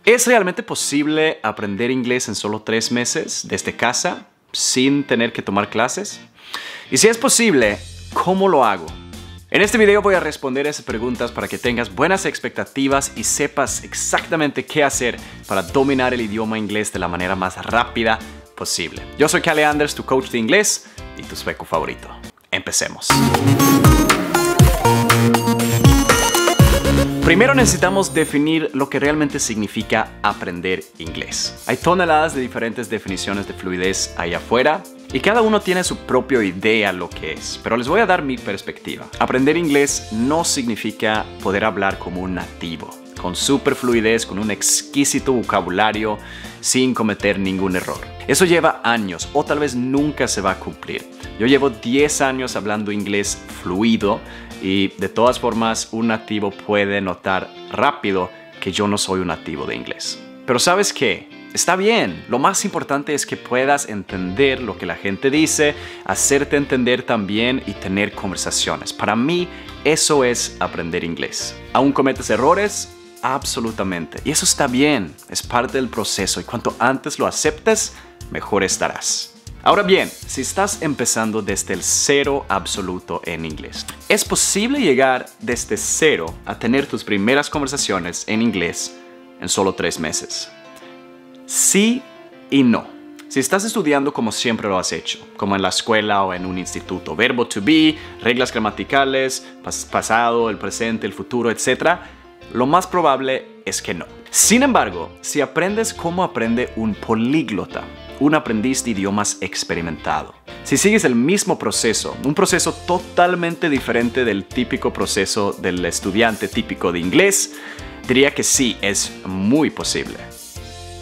¿Es realmente posible aprender inglés en solo 3 meses desde casa sin tener que tomar clases? Y si es posible, ¿cómo lo hago? En este video voy a responder esas preguntas para que tengas buenas expectativas y sepas exactamente qué hacer para dominar el idioma inglés de la manera más rápida posible. Yo soy Kalle Anders, tu coach de inglés y tu sueco favorito. Empecemos. Primero necesitamos definir lo que realmente significa aprender inglés. Hay toneladas de diferentes definiciones de fluidez allá afuera y cada uno tiene su propia idea lo que es, pero les voy a dar mi perspectiva. Aprender inglés no significa poder hablar como un nativo, con super fluidez, con un exquisito vocabulario, sin cometer ningún error. Eso lleva años o tal vez nunca se va a cumplir. Yo llevo 10 años hablando inglés fluido y de todas formas un nativo puede notar rápido que yo no soy un nativo de inglés. Pero ¿sabes qué? Está bien. Lo más importante es que puedas entender lo que la gente dice, hacerte entender también y tener conversaciones. Para mí eso es aprender inglés. ¿Aún cometes errores? Absolutamente. Y eso está bien. Es parte del proceso y cuanto antes lo aceptes, mejor estarás. Ahora bien, si estás empezando desde el cero absoluto en inglés, ¿es posible llegar desde cero a tener tus primeras conversaciones en inglés en solo 3 meses? Sí y no. Si estás estudiando como siempre lo has hecho, como en la escuela o en un instituto, verbo to be, reglas gramaticales, pasado, el presente, el futuro, etc., lo más probable es que no. Sin embargo, si aprendes como aprende un políglota, un aprendiz de idiomas experimentado. Si sigues el mismo proceso, un proceso totalmente diferente del típico proceso del estudiante típico de inglés, diría que sí, es muy posible.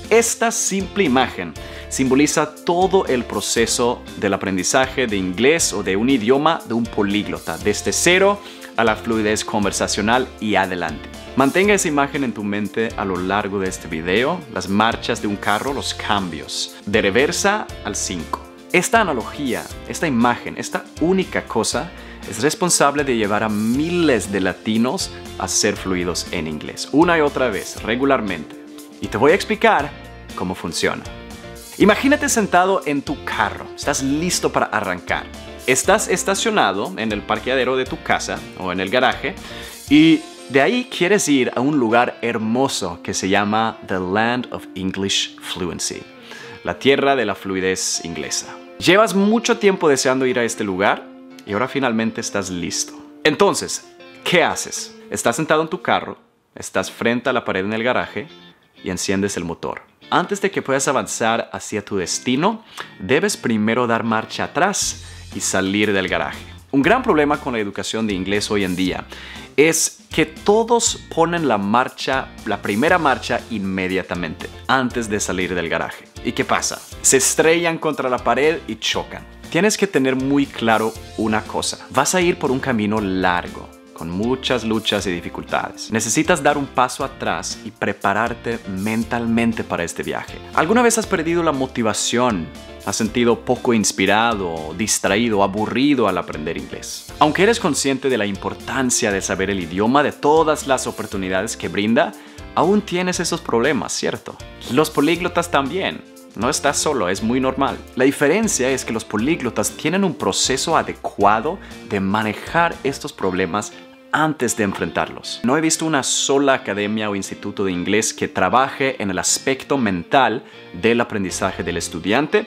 Esta simple imagen simboliza todo el proceso del aprendizaje de inglés o de un idioma de un políglota, desde cero a la fluidez conversacional y adelante. Mantenga esa imagen en tu mente a lo largo de este video, las marchas de un carro, los cambios, de reversa al 5. Esta analogía, esta imagen, esta única cosa es responsable de llevar a miles de latinos a ser fluidos en inglés, una y otra vez, regularmente. Y te voy a explicar cómo funciona. Imagínate sentado en tu carro, estás listo para arrancar. Estás estacionado en el parqueadero de tu casa o en el garaje y de ahí quieres ir a un lugar hermoso que se llama The Land of English Fluency, la tierra de la fluidez inglesa. Llevas mucho tiempo deseando ir a este lugar y ahora finalmente estás listo. Entonces, ¿qué haces? Estás sentado en tu carro, estás frente a la pared en el garaje y enciendes el motor. Antes de que puedas avanzar hacia tu destino, debes primero dar marcha atrás y salir del garaje. Un gran problema con la educación de inglés hoy en día es que todos ponen la primera marcha inmediatamente, antes de salir del garaje. ¿Y qué pasa? Se estrellan contra la pared y chocan. Tienes que tener muy claro una cosa. Vas a ir por un camino largo, con muchas luchas y dificultades. Necesitas dar un paso atrás y prepararte mentalmente para este viaje. ¿Alguna vez has perdido la motivación? ¿Has sentido poco inspirado, distraído, aburrido al aprender inglés? Aunque eres consciente de la importancia de saber el idioma, de todas las oportunidades que brinda, aún tienes esos problemas, ¿cierto? Los políglotas también. No estás solo, es muy normal. La diferencia es que los políglotas tienen un proceso adecuado de manejar estos problemas antes de enfrentarlos. No he visto una sola academia o instituto de inglés que trabaje en el aspecto mental del aprendizaje del estudiante,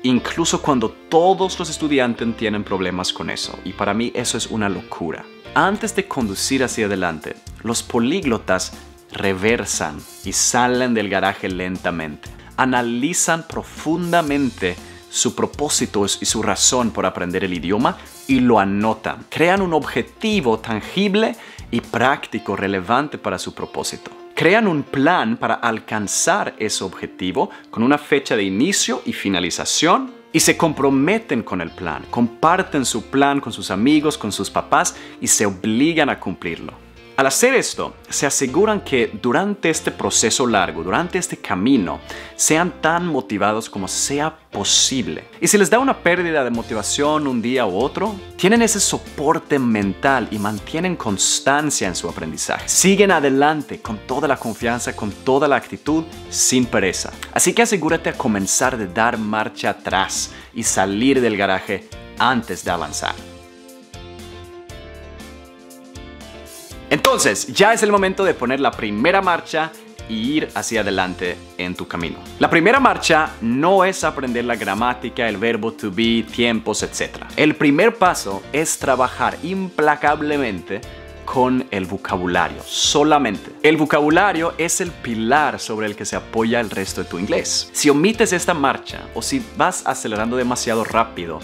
incluso cuando todos los estudiantes tienen problemas con eso. Y para mí eso es una locura. Antes de conducir hacia adelante, los políglotas reversan y salen del garaje lentamente. Analizan profundamente su propósito y su razón por aprender el idioma y lo anotan. Crean un objetivo tangible y práctico relevante para su propósito. Crean un plan para alcanzar ese objetivo con una fecha de inicio y finalización y se comprometen con el plan. Comparten su plan con sus amigos, con sus papás y se obligan a cumplirlo. Al hacer esto, se aseguran que durante este proceso largo, durante este camino, sean tan motivados como sea posible. Y si les da una pérdida de motivación un día u otro, tienen ese soporte mental y mantienen constancia en su aprendizaje. Siguen adelante con toda la confianza, con toda la actitud, sin pereza. Así que asegúrate a comenzar de dar marcha atrás y salir del garaje antes de avanzar. Entonces, ya es el momento de poner la primera marcha y ir hacia adelante en tu camino. La primera marcha no es aprender la gramática, el verbo to be, tiempos, etc. El primer paso es trabajar implacablemente con el vocabulario, solamente. El vocabulario es el pilar sobre el que se apoya el resto de tu inglés. Si omites esta marcha o si vas acelerando demasiado rápido,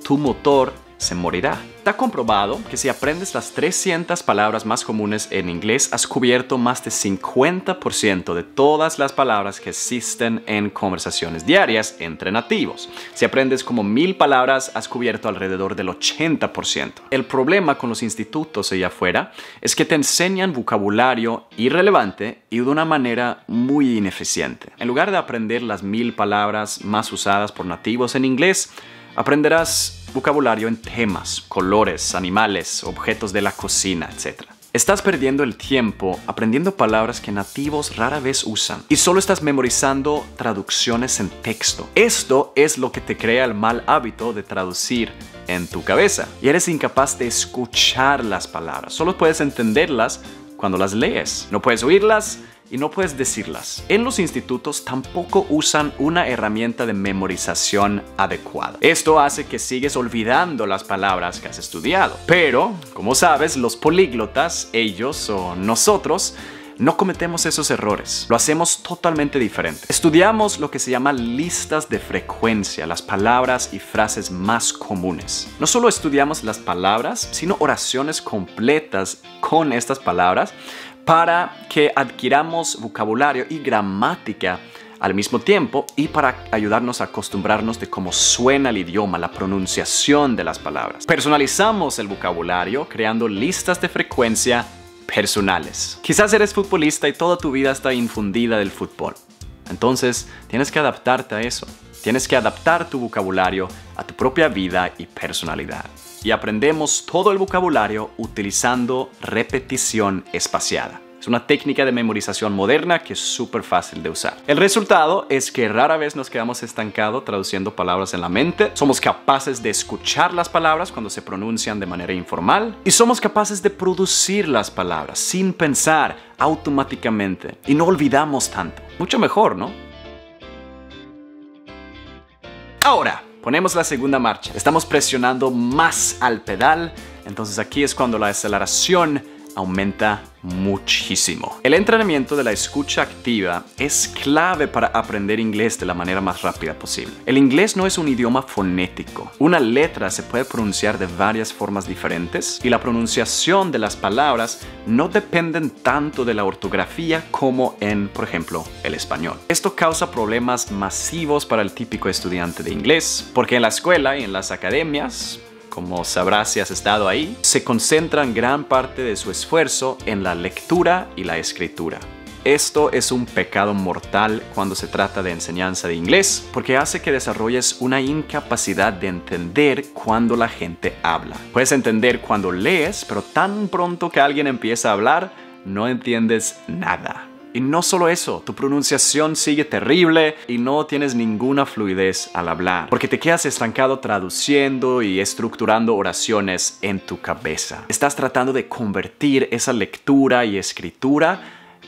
tu motor se morirá. Está comprobado que si aprendes las 300 palabras más comunes en inglés, has cubierto más de 50% de todas las palabras que existen en conversaciones diarias entre nativos. Si aprendes como 1000 palabras, has cubierto alrededor del 80%. El problema con los institutos allá afuera es que te enseñan vocabulario irrelevante y de una manera muy ineficiente. En lugar de aprender las 1000 palabras más usadas por nativos en inglés, aprenderás vocabulario en temas, colores, animales, objetos de la cocina, etc. Estás perdiendo el tiempo aprendiendo palabras que nativos rara vez usan y solo estás memorizando traducciones en texto. Esto es lo que te crea el mal hábito de traducir en tu cabeza y eres incapaz de escuchar las palabras. Solo puedes entenderlas cuando las lees. No puedes oírlas y no puedes decirlas. En los institutos tampoco usan una herramienta de memorización adecuada. Esto hace que sigues olvidando las palabras que has estudiado. Pero, como sabes, los políglotas, ellos o nosotros, no cometemos esos errores. Lo hacemos totalmente diferente. Estudiamos lo que se llama listas de frecuencia, las palabras y frases más comunes. No solo estudiamos las palabras, sino oraciones completas con estas palabras para que adquiramos vocabulario y gramática al mismo tiempo y para ayudarnos a acostumbrarnos de cómo suena el idioma, la pronunciación de las palabras. Personalizamos el vocabulario creando listas de frecuencia personales. Quizás eres futbolista y toda tu vida está infundida del fútbol. Entonces, tienes que adaptarte a eso. Tienes que adaptar tu vocabulario a tu propia vida y personalidad. Y aprendemos todo el vocabulario utilizando repetición espaciada. Es una técnica de memorización moderna que es súper fácil de usar. El resultado es que rara vez nos quedamos estancados traduciendo palabras en la mente. Somos capaces de escuchar las palabras cuando se pronuncian de manera informal. Y somos capaces de producir las palabras sin pensar automáticamente. Y no olvidamos tanto. Mucho mejor, ¿no? Ahora, ponemos la segunda marcha. Estamos presionando más al pedal. Entonces aquí es cuando la aceleración aumenta muchísimo. El entrenamiento de la escucha activa es clave para aprender inglés de la manera más rápida posible. El inglés no es un idioma fonético. Una letra se puede pronunciar de varias formas diferentes y la pronunciación de las palabras no dependen tanto de la ortografía como en, por ejemplo, el español. Esto causa problemas masivos para el típico estudiante de inglés, porque en la escuela y en las academias, como sabrás si has estado ahí, se concentran gran parte de su esfuerzo en la lectura y la escritura. Esto es un pecado mortal cuando se trata de enseñanza de inglés, porque hace que desarrolles una incapacidad de entender cuando la gente habla. Puedes entender cuando lees, pero tan pronto que alguien empieza a hablar, no entiendes nada. Y no solo eso, tu pronunciación sigue terrible y no tienes ninguna fluidez al hablar, porque te quedas estancado traduciendo y estructurando oraciones en tu cabeza. Estás tratando de convertir esa lectura y escritura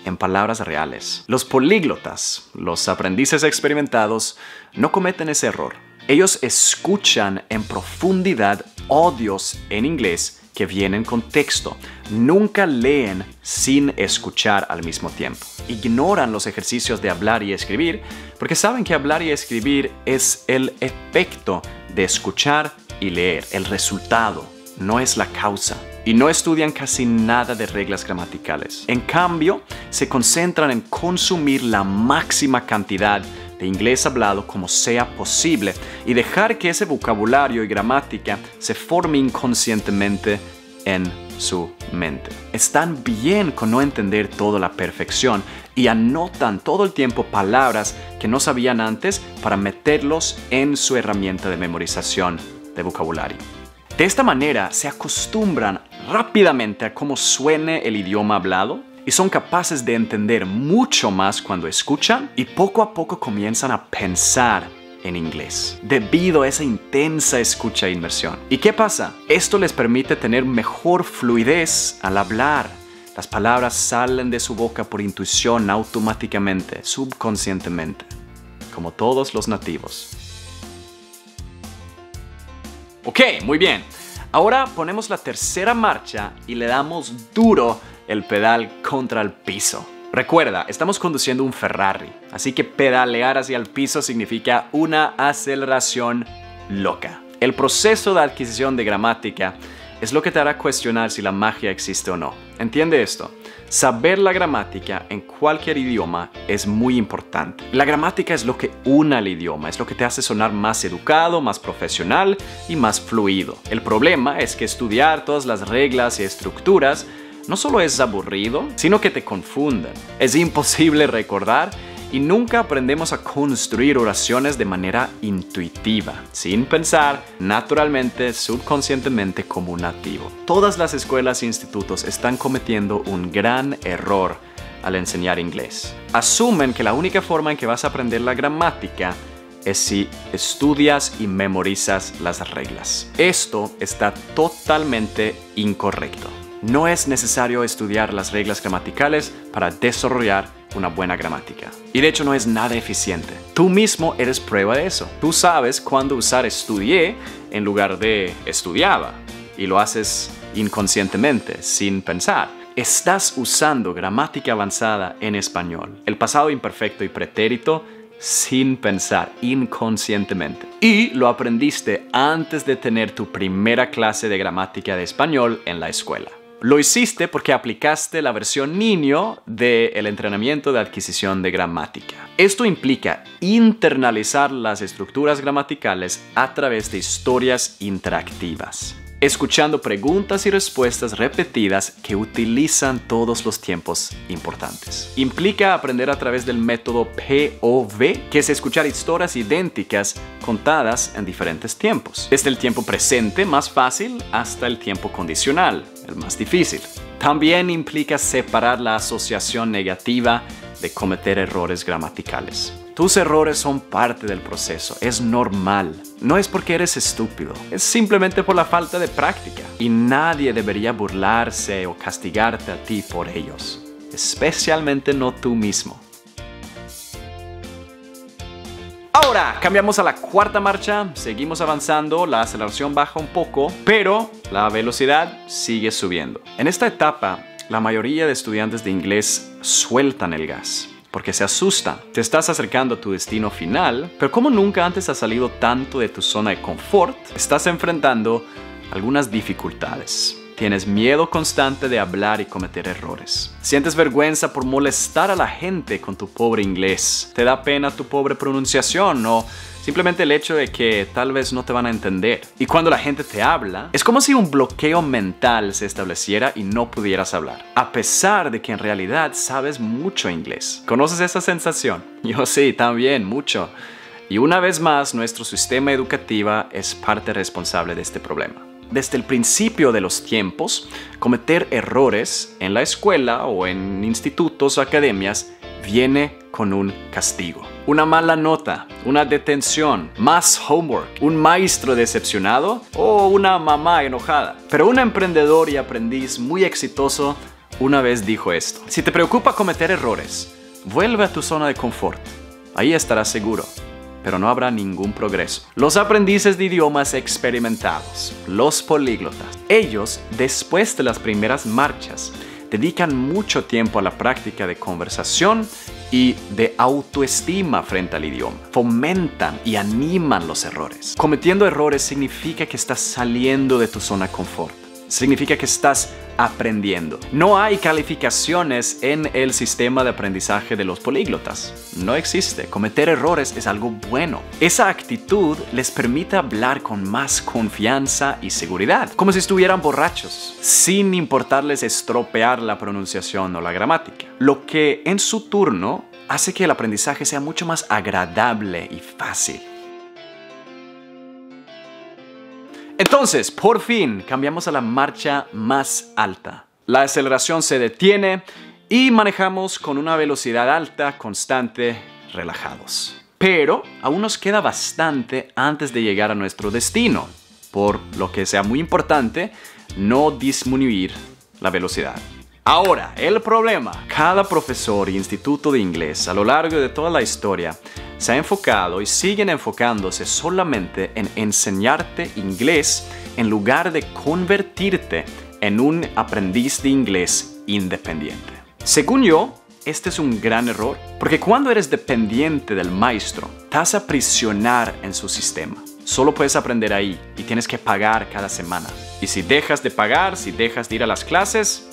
en palabras reales. Los políglotas, los aprendices experimentados, no cometen ese error. Ellos escuchan en profundidad audios en inglés que vienen con texto. Nunca leen sin escuchar al mismo tiempo. Ignoran los ejercicios de hablar y escribir porque saben que hablar y escribir es el efecto de escuchar y leer. El resultado no es la causa. Y no estudian casi nada de reglas gramaticales. En cambio, se concentran en consumir la máxima cantidad de inglés hablado como sea posible y dejar que ese vocabulario y gramática se forme inconscientemente en su mente. Están bien con no entender todo a la perfección y anotan todo el tiempo palabras que no sabían antes para meterlos en su herramienta de memorización de vocabulario. De esta manera se acostumbran rápidamente a cómo suene el idioma hablado y son capaces de entender mucho más cuando escuchan y poco a poco comienzan a pensar en inglés, debido a esa intensa escucha e inmersión. ¿Y qué pasa? Esto les permite tener mejor fluidez al hablar. Las palabras salen de su boca por intuición automáticamente, subconscientemente, como todos los nativos. Ok, muy bien. Ahora ponemos la tercera marcha y le damos duro el pedal contra el piso. Recuerda, estamos conduciendo un Ferrari, así que pedalear hacia el piso significa una aceleración loca. El proceso de adquisición de gramática es lo que te hará cuestionar si la magia existe o no. ¿Entiende esto? Saber la gramática en cualquier idioma es muy importante. La gramática es lo que une al idioma, es lo que te hace sonar más educado, más profesional y más fluido. El problema es que estudiar todas las reglas y estructuras no solo es aburrido, sino que te confunden. Es imposible recordar y nunca aprendemos a construir oraciones de manera intuitiva, sin pensar naturalmente, subconscientemente como un nativo. Todas las escuelas e institutos están cometiendo un gran error al enseñar inglés. Asumen que la única forma en que vas a aprender la gramática es si estudias y memorizas las reglas. Esto está totalmente incorrecto. No es necesario estudiar las reglas gramaticales para desarrollar una buena gramática. Y de hecho no es nada eficiente. Tú mismo eres prueba de eso. Tú sabes cuándo usar estudié en lugar de estudiaba. Y lo haces inconscientemente, sin pensar. Estás usando gramática avanzada en español, el pasado imperfecto y pretérito, sin pensar, inconscientemente. Y lo aprendiste antes de tener tu primera clase de gramática de español en la escuela. Lo hiciste porque aplicaste la versión niño del entrenamiento de adquisición de gramática. Esto implica internalizar las estructuras gramaticales a través de historias interactivas, escuchando preguntas y respuestas repetidas que utilizan todos los tiempos importantes. Implica aprender a través del método POV, que es escuchar historias idénticas contadas en diferentes tiempos, desde el tiempo presente más fácil hasta el tiempo condicional, el más difícil. También implica separar la asociación negativa de cometer errores gramaticales. Tus errores son parte del proceso, es normal. No es porque eres estúpido, es simplemente por la falta de práctica. Y nadie debería burlarse o castigarte a ti por ellos, especialmente no tú mismo. Ahora, cambiamos a la cuarta marcha, seguimos avanzando, la aceleración baja un poco, pero la velocidad sigue subiendo. En esta etapa, la mayoría de estudiantes de inglés sueltan el gas, porque se asustan. Te estás acercando a tu destino final, pero como nunca antes has salido tanto de tu zona de confort, estás enfrentando algunas dificultades. Tienes miedo constante de hablar y cometer errores. Sientes vergüenza por molestar a la gente con tu pobre inglés. Te da pena tu pobre pronunciación o simplemente el hecho de que tal vez no te van a entender. Y cuando la gente te habla, es como si un bloqueo mental se estableciera y no pudieras hablar, a pesar de que en realidad sabes mucho inglés. ¿Conoces esa sensación? Yo sí, también, mucho. Y una vez más, nuestro sistema educativo es parte responsable de este problema. Desde el principio de los tiempos, cometer errores en la escuela o en institutos o academias viene con un castigo. Una mala nota, una detención, más homework, un maestro decepcionado o una mamá enojada. Pero un emprendedor y aprendiz muy exitoso una vez dijo esto: si te preocupa cometer errores, vuelve a tu zona de confort. Ahí estarás seguro, pero no habrá ningún progreso. Los aprendices de idiomas experimentados, los políglotas, ellos, después de las primeras marchas, dedican mucho tiempo a la práctica de conversación y de autoestima frente al idioma. Fomentan y animan los errores. Cometiendo errores significa que estás saliendo de tu zona de confort. significa que estás aprendiendo. No hay calificaciones en el sistema de aprendizaje de los políglotas. No existe. Cometer errores es algo bueno. Esa actitud les permite hablar con más confianza y seguridad, como si estuvieran borrachos, sin importarles estropear la pronunciación o la gramática. Lo que en su turno hace que el aprendizaje sea mucho más agradable y fácil. Entonces, por fin, cambiamos a la marcha más alta. La aceleración se detiene y manejamos con una velocidad alta, constante, relajados. Pero aún nos queda bastante antes de llegar a nuestro destino, por lo que sea muy importante no disminuir la velocidad. Ahora, el problema. Cada profesor e instituto de inglés a lo largo de toda la historia se ha enfocado y siguen enfocándose solamente en enseñarte inglés en lugar de convertirte en un aprendiz de inglés independiente. Según yo, este es un gran error, porque cuando eres dependiente del maestro, te vas a aprisionar en su sistema. Solo puedes aprender ahí y tienes que pagar cada semana. Y si dejas de pagar, si dejas de ir a las clases,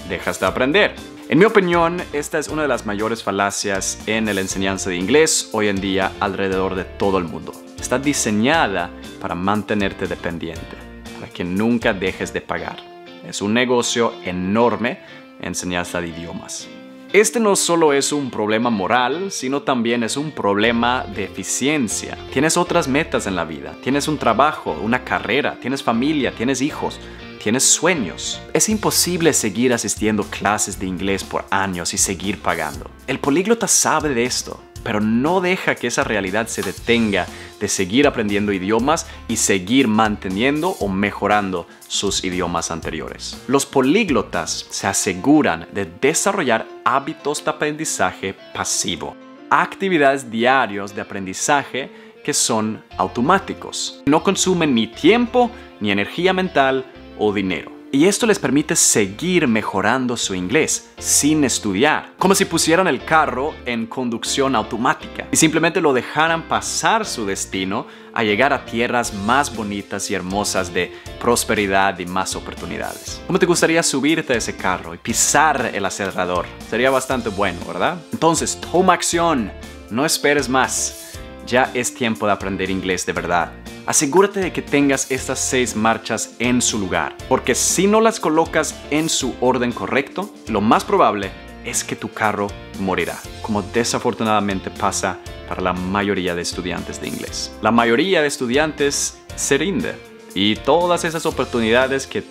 dejas de aprender. En mi opinión, esta es una de las mayores falacias en la enseñanza de inglés hoy en día alrededor de todo el mundo. Está diseñada para mantenerte dependiente, para que nunca dejes de pagar. Es un negocio enorme enseñanza de idiomas. Este no solo es un problema moral, sino también es un problema de eficiencia. Tienes otras metas en la vida, tienes un trabajo, una carrera, tienes familia, tienes hijos. Tienes sueños. Es imposible seguir asistiendo a clases de inglés por años y seguir pagando. El políglota sabe de esto, pero no deja que esa realidad se detenga de seguir aprendiendo idiomas y seguir manteniendo o mejorando sus idiomas anteriores. Los políglotas se aseguran de desarrollar hábitos de aprendizaje pasivo, actividades diarias de aprendizaje que son automáticos. No consumen ni tiempo, ni energía mental, o dinero. Y esto les permite seguir mejorando su inglés sin estudiar, como si pusieran el carro en conducción automática y simplemente lo dejaran pasar su destino a llegar a tierras más bonitas y hermosas de prosperidad y más oportunidades. ¿Cómo te gustaría subirte a ese carro y pisar el acelerador? Sería bastante bueno, ¿verdad? Entonces, toma acción, no esperes más. Ya es tiempo de aprender inglés de verdad. Asegúrate de que tengas estas 6 marchas en su lugar, porque si no las colocas en su orden correcto, lo más probable es que tu carro morirá, como desafortunadamente pasa para la mayoría de estudiantes de inglés. La mayoría de estudiantes se rinde y todas esas oportunidades que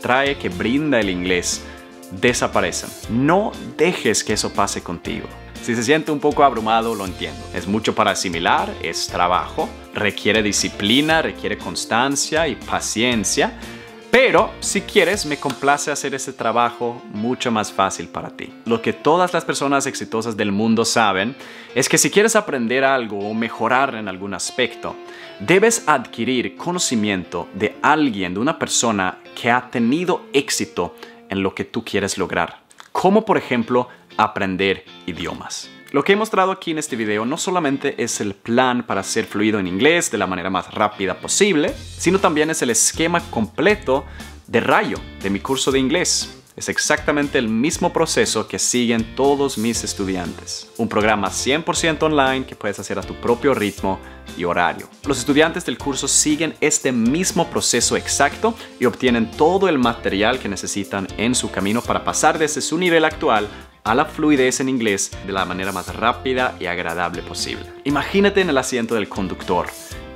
brinda el inglés desaparecen. No dejes que eso pase contigo. Si se siente un poco abrumado, lo entiendo. Es mucho para asimilar, es trabajo, requiere disciplina, requiere constancia y paciencia. Pero si quieres, me complace hacer ese trabajo mucho más fácil para ti. Lo que todas las personas exitosas del mundo saben es que si quieres aprender algo o mejorar en algún aspecto, debes adquirir conocimiento de alguien, de una persona que ha tenido éxito en lo que tú quieres lograr. Como por ejemplo, aprender idiomas. Lo que he mostrado aquí en este video no solamente es el plan para ser fluido en inglés de la manera más rápida posible, sino también es el esquema completo de Rayo, de mi curso de inglés. Es exactamente el mismo proceso que siguen todos mis estudiantes. Un programa 100% online que puedes hacer a tu propio ritmo y horario. Los estudiantes del curso siguen este mismo proceso exacto y obtienen todo el material que necesitan en su camino para pasar desde su nivel actual a la fluidez en inglés de la manera más rápida y agradable posible. Imagínate en el asiento del conductor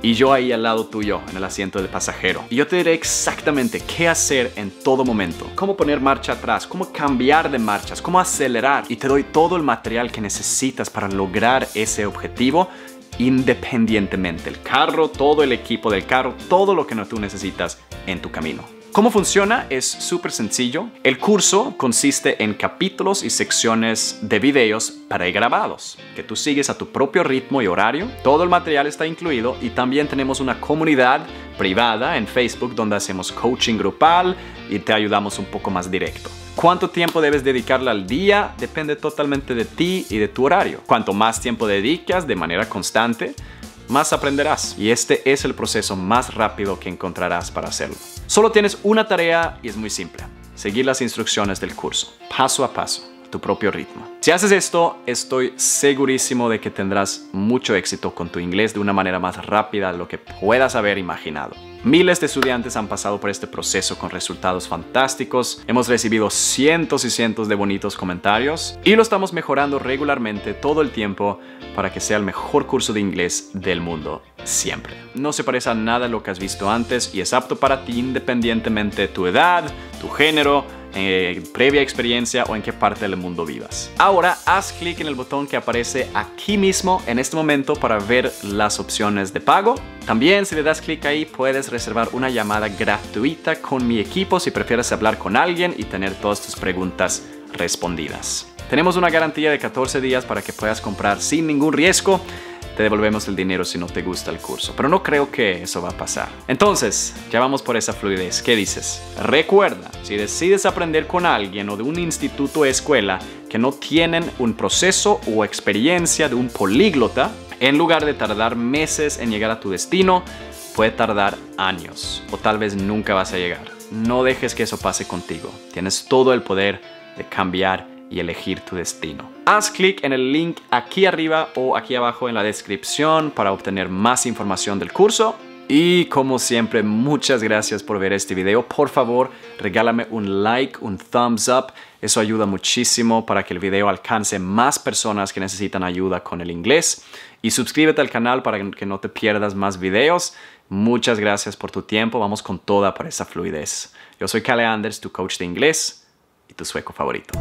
y yo ahí al lado tuyo en el asiento del pasajero. Y yo te diré exactamente qué hacer en todo momento, cómo poner marcha atrás, cómo cambiar de marchas, cómo acelerar, y te doy todo el material que necesitas para lograr ese objetivo independientemente. El carro, todo el equipo del carro, todo lo que tú necesitas en tu camino. ¿Cómo funciona? Es súper sencillo. El curso consiste en capítulos y secciones de videos pregrabados que tú sigues a tu propio ritmo y horario. Todo el material está incluido y también tenemos una comunidad privada en Facebook donde hacemos coaching grupal y te ayudamos un poco más directo. ¿Cuánto tiempo debes dedicarle al día? Depende totalmente de ti y de tu horario. Cuanto más tiempo dedicas de manera constante, más aprenderás. Y este es el proceso más rápido que encontrarás para hacerlo. Solo tienes una tarea y es muy simple. Seguir las instrucciones del curso, paso a paso, a tu propio ritmo. Si haces esto, estoy segurísimo de que tendrás mucho éxito con tu inglés de una manera más rápida de lo que puedas haber imaginado. Miles de estudiantes han pasado por este proceso con resultados fantásticos. Hemos recibido cientos y cientos de bonitos comentarios y lo estamos mejorando regularmente todo el tiempo para que sea el mejor curso de inglés del mundo, siempre. No se parece a nada a lo que has visto antes y es apto para ti independientemente de tu edad, tu género, previa experiencia o en qué parte del mundo vivas. Ahora haz clic en el botón que aparece aquí mismo en este momento para ver las opciones de pago. También si le das clic ahí puedes reservar una llamada gratuita con mi equipo si prefieres hablar con alguien y tener todas tus preguntas respondidas. Tenemos una garantía de 14 días para que puedas comprar sin ningún riesgo. Te devolvemos el dinero si no te gusta el curso, pero no creo que eso va a pasar. Entonces, ya vamos por esa fluidez. ¿Qué dices? Recuerda, si decides aprender con alguien o de un instituto o escuela que no tienen un proceso o experiencia de un políglota, en lugar de tardar meses en llegar a tu destino, puede tardar años o tal vez nunca vas a llegar. No dejes que eso pase contigo. Tienes todo el poder de cambiar y elegir tu destino. Haz clic en el link aquí arriba o aquí abajo en la descripción para obtener más información del curso. Y como siempre, muchas gracias por ver este video. Por favor, regálame un like, un thumbs up. Eso ayuda muchísimo para que el video alcance más personas que necesitan ayuda con el inglés. Y suscríbete al canal para que no te pierdas más videos. Muchas gracias por tu tiempo. Vamos con toda para esa fluidez. Yo soy Kalle Anders, tu coach de inglés y tu sueco favorito.